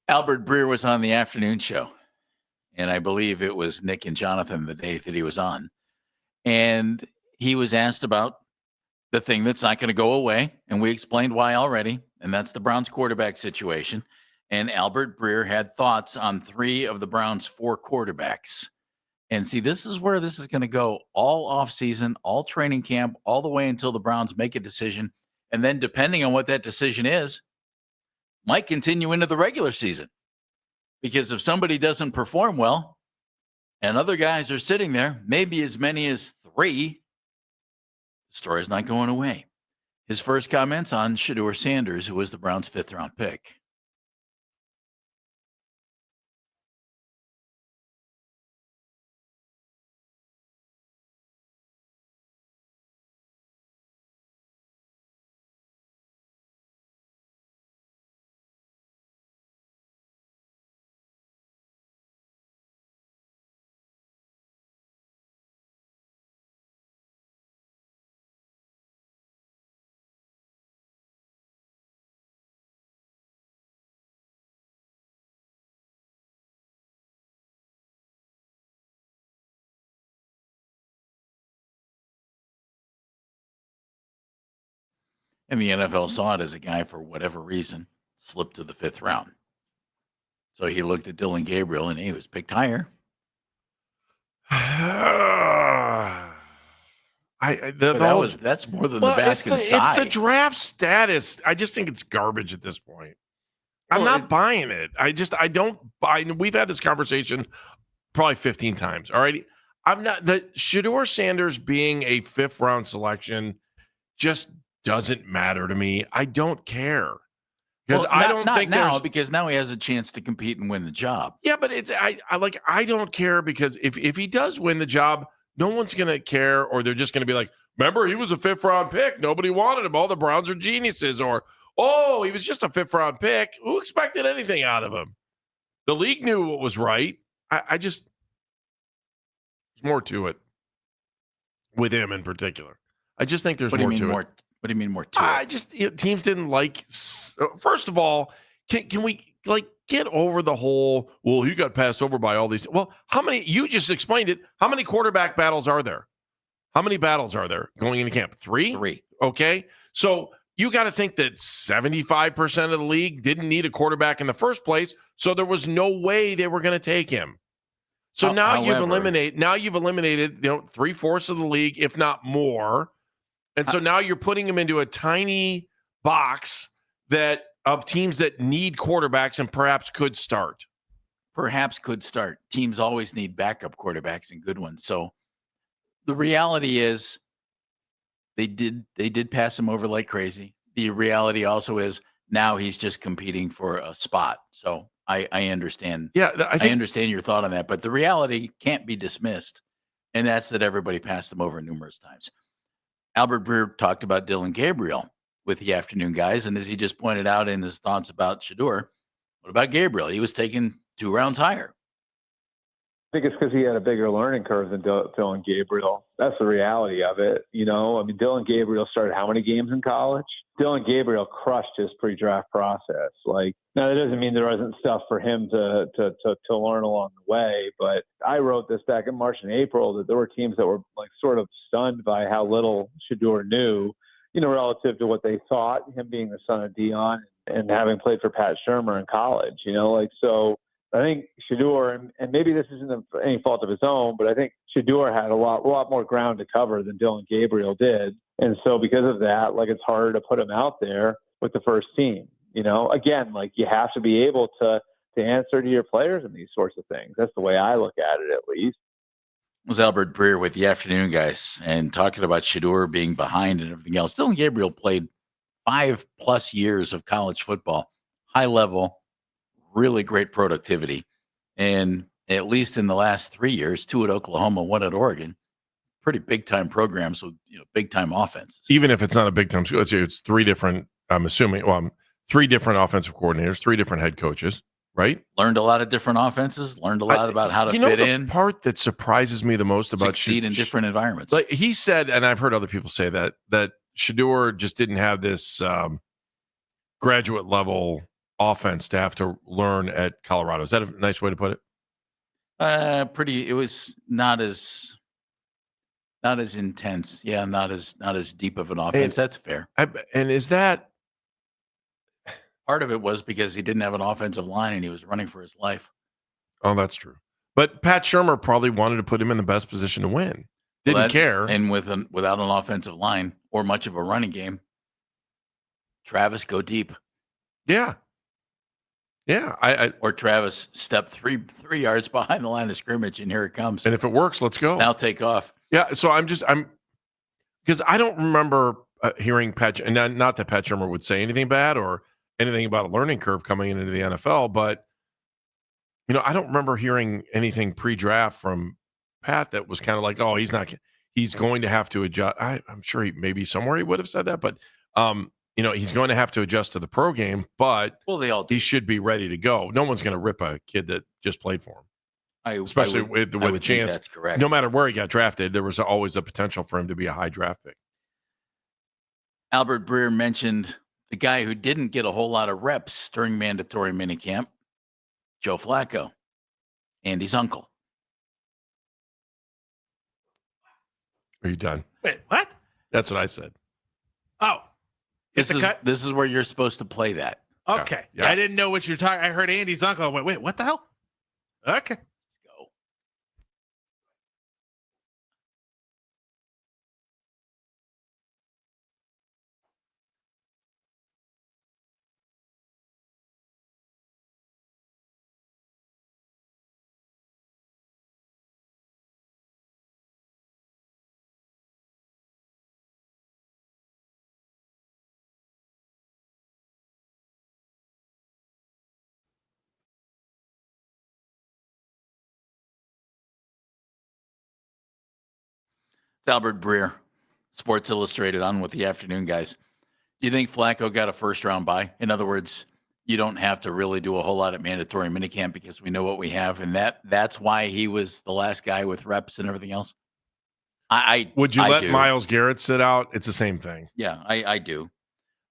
Albert Breer was on the afternoon show, and I believe it was Nick and Jonathan the day that he was on. And he was asked about the thing that's not going to go away, and we explained why already, and that's the Browns quarterback situation. And Albert Breer had thoughts on 3 of the Browns' 4 quarterbacks. And see, this is where this is going to go all offseason, all training camp, all the way until the Browns make a decision. And then depending on what that decision is, might continue into the regular season. Because if somebody doesn't perform well and other guys are sitting there, maybe as many as 3, the story's not going away. His first comments on Shedeur Sanders, who was the Browns' 5th-round pick. And the NFL saw it as a guy, for whatever reason, slipped to the 5th round. So he looked at Dylan Gabriel, and he was picked higher. That's more than the basket size. It's the draft status. I just think it's garbage at this point. I'm not buying it. I don't buy. We've had this conversation probably 15 times. All right. I'm not. The Shedeur Sanders being a 5th round selection just doesn't matter to me. I don't care. Because I don't think now, because now he has a chance to compete and win the job. Yeah, but I don't care, because if he does win the job, no one's going to care, or they're just going to be like, remember, he was a 5th round pick. Nobody wanted him. All the Browns are geniuses. Or, oh, he was just a 5th round pick. Who expected anything out of him? The league knew what was right. There's more to it with him in particular. I just think there's more to it. What do you mean more to it? Teams didn't like. First of all, can we get over the whole? Well, he got passed over by all these. Well, how many? You just explained it. How many quarterback battles are there? How many battles are there going into camp? 3. 3. Okay, so you got to think that 75% of the league didn't need a quarterback in the first place, so there was no way they were going to take him. So you've eliminated 3/4 of the league, if not more. And so now you're putting them into a tiny box of teams that need quarterbacks and perhaps could start. Teams always need backup quarterbacks and good ones. So the reality is they did pass him over like crazy. The reality also is now he's just competing for a spot. So I understand. Yeah, I understand your thought on that, but the reality can't be dismissed. And that's that everybody passed him over numerous times. Albert Breer talked about Dylan Gabriel with the afternoon guys. And as he just pointed out in his thoughts about Shedeur, what about Gabriel? He was taken 2 rounds higher. I think it's because he had a bigger learning curve than Dylan Gabriel. That's the reality of it. Dylan Gabriel started how many games in college? Dylan Gabriel crushed his pre-draft process. Now that doesn't mean there wasn't stuff for him to learn along the way. But I wrote this back in March and April that there were teams that were sort of stunned by how little Shedeur knew, relative to what they thought, him being the son of Dion and having played for Pat Shurmur in college. So I think Shedeur, and maybe this isn't any fault of his own, but I think Shedeur had a lot more ground to cover than Dylan Gabriel did. And so because of that, it's harder to put him out there with the first team. Again, you have to be able to answer to your players in these sorts of things. That's the way I look at it, at least. It was Albert Breer with the afternoon guys and talking about Shedeur being behind and everything else. Dylan Gabriel played 5+ years of college football, high level, really great productivity. And at least in the last 3 years, 2 at Oklahoma, 1 at Oregon, pretty big time programs with big time offenses. Even if it's not a big time school, it's 3 different, I'm assuming, 3 different offensive coordinators, 3 different head coaches, right? Learned a lot of different offenses, learned a lot about how to fit in. The part that surprises me the most about succeed in different environments. He said, and I've heard other people say that Shedeur just didn't have this graduate level offense to have to learn at Colorado. Is that a nice way to put it? It was not as intense. Yeah, not as deep of an offense. That's fair. And is that part of it was because he didn't have an offensive line and he was running for his life. Oh, that's true. But Pat Shurmur probably wanted to put him in the best position to win. Didn't care. And without an offensive line or much of a running game, Travis go deep. Yeah. Yeah. Or Travis step three yards behind the line of scrimmage, and here it comes. And if it works, let's go. Now take off. Yeah. So I'm because I don't remember hearing Pat, and not that Pat Shurmur would say anything bad or anything about a learning curve coming into the NFL, but I don't remember hearing anything pre-draft from Pat that was kind of like, oh, he's going to have to adjust. I'm sure maybe somewhere he would have said that, but he's going to have to adjust to the pro game, but they all do. He should be ready to go. No one's going to rip a kid that just played for him. Especially with a chance. That's correct. No matter where he got drafted, there was always a potential for him to be a high draft pick. Albert Brerier mentioned the guy who didn't get a whole lot of reps during mandatory minicamp, Joe Flacco, Andy's uncle. Are you done? Wait, what? That's what I said. Oh. This is where you're supposed to play that. Okay. Yeah. I didn't know what you're talking. I heard Andy's uncle. I went, wait, what the hell? Okay. Let's go. It's Albert Brerier, Sports Illustrated, on with the afternoon guys. Do you think Flacco got a first-round bye? In other words, you don't have to really do a whole lot of mandatory minicamp because we know what we have, and that's why he was the last guy with reps and everything else? Would you let Myles Garrett sit out? It's the same thing. Yeah, I do.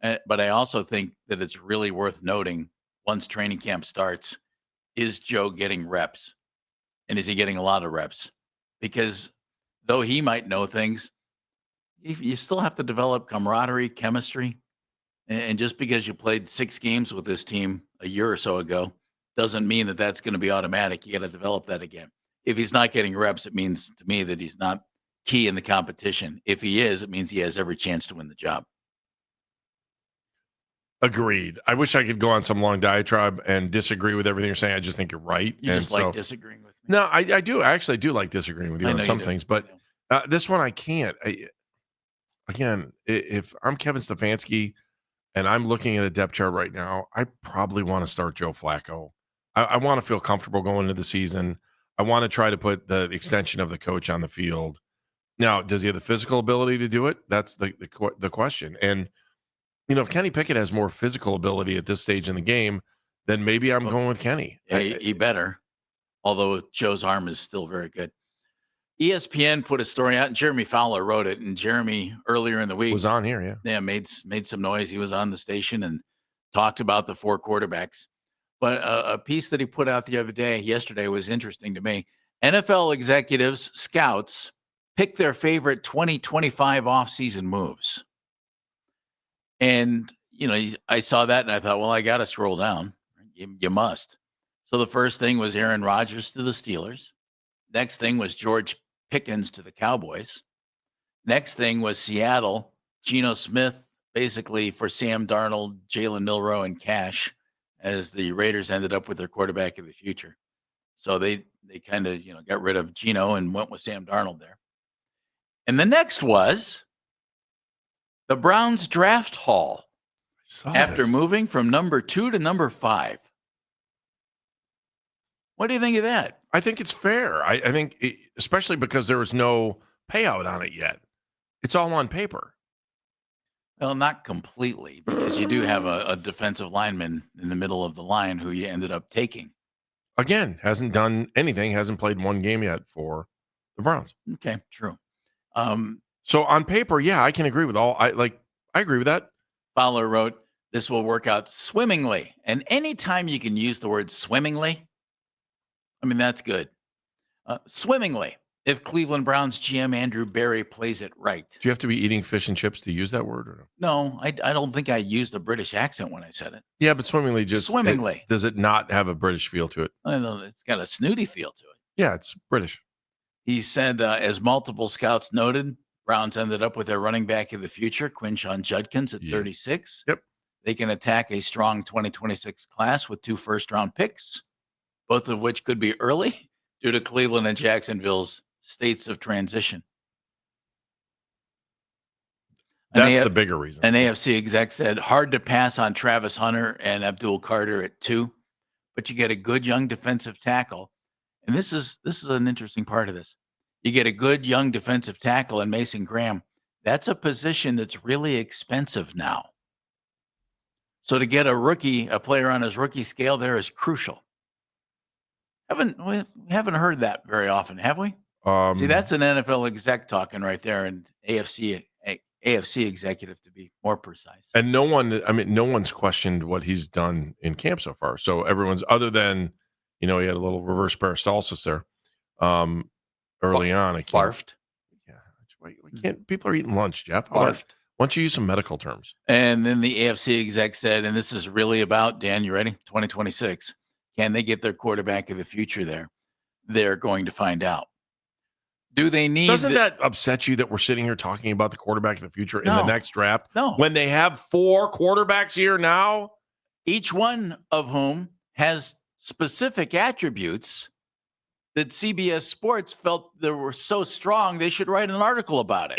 But I also think that it's really worth noting, once training camp starts, is Joe getting reps? And is he getting a lot of reps? Because though he might know things, you still have to develop camaraderie, chemistry. And just because you played 6 games with this team a year or so ago doesn't mean that that's going to be automatic. You got to develop that again. If he's not getting reps, it means to me that he's not key in the competition. If he is, it means he has every chance to win the job. Agreed. I wish I could go on some long diatribe and disagree with everything you're saying. I just think you're right. You just like disagreeing with me? No, I do. I actually do like disagreeing with you on some things, but this one I can't. Again, if I'm Kevin Stefanski and I'm looking at a depth chart right now, I probably want to start Joe Flacco. I want to feel comfortable going into the season. I want to try to put the extension of the coach on the field. Now, does he have the physical ability to do it? That's the question. And if Kenny Pickett has more physical ability at this stage in the game, then maybe I'm going with Kenny. Yeah, he better. Although Joe's arm is still very good. ESPN put a story out, and Jeremy Fowler wrote it. And Jeremy, earlier in the week, was on here, yeah, made some noise. He was on the station and talked about the 4 quarterbacks. But a piece that he put out yesterday, was interesting to me. NFL executives, scouts, pick their favorite 2025 offseason moves. And, I saw that and I thought, well, I got to scroll down. You must. So the first thing was Aaron Rodgers to the Steelers. Next thing was George Pickens to the Cowboys. Next thing was Seattle, Geno Smith, basically for Sam Darnold, Jalen Milroe, and Cash, as the Raiders ended up with their quarterback of the future. So they kind of, got rid of Geno and went with Sam Darnold there. And the next was the Browns draft haul after moving from number 2 to number 5. What do you think of that? I think it's fair. I think, especially because there was no payout on it yet. It's all on paper. Well, not completely, because you do have a defensive lineman in the middle of the line who you ended up taking. Again, hasn't done anything, hasn't played one game yet for the Browns. Okay, true. So on paper, yeah, I can agree with all. I agree with that. Fowler wrote, this will work out swimmingly. And anytime you can use the word swimmingly, I mean, that's good. Swimmingly, if Cleveland Browns GM Andrew Berry plays it right. Do you have to be eating fish and chips to use that word? Or no? No, I don't think I used a British accent when I said it. Yeah, but swimmingly just Swimmingly. does it not have a British feel to it? I know it's got a snooty feel to it. Yeah, it's British. He said, as multiple scouts noted, Browns ended up with their running back of the future, Quinshon Judkins, at 36. Yep. They can attack a strong 2026 class with 2 first-round picks, both of which could be early due to Cleveland and Jacksonville's states of transition. That's the bigger reason. An AFC exec said, hard to pass on Travis Hunter and Abdul Carter at 2, but you get a good young defensive tackle. And this is an interesting part of this. You get a good young defensive tackle in Mason Graham. That's a position that's really expensive now. So to get a player on his rookie scale there is crucial. We haven't heard that very often, have we? See, that's an NFL exec talking right there, and AFC executive to be more precise. And no one's questioned what he's done in camp so far. So everyone's, other than, he had a little reverse peristalsis there early on. Barfed. Yeah. Why can't people are eating lunch, Jeff? Barfed. Why don't you use some medical terms? And then the AFC exec said, and this is really about, Dan, you ready? 2026. Can they get their quarterback of the future there? They're going to find out. Do they need... Doesn't that upset you that we're sitting here talking about the quarterback of the future in the next draft? No. When they have 4 quarterbacks here now? Each one of whom has specific attributes that CBS Sports felt they were so strong they should write an article about it.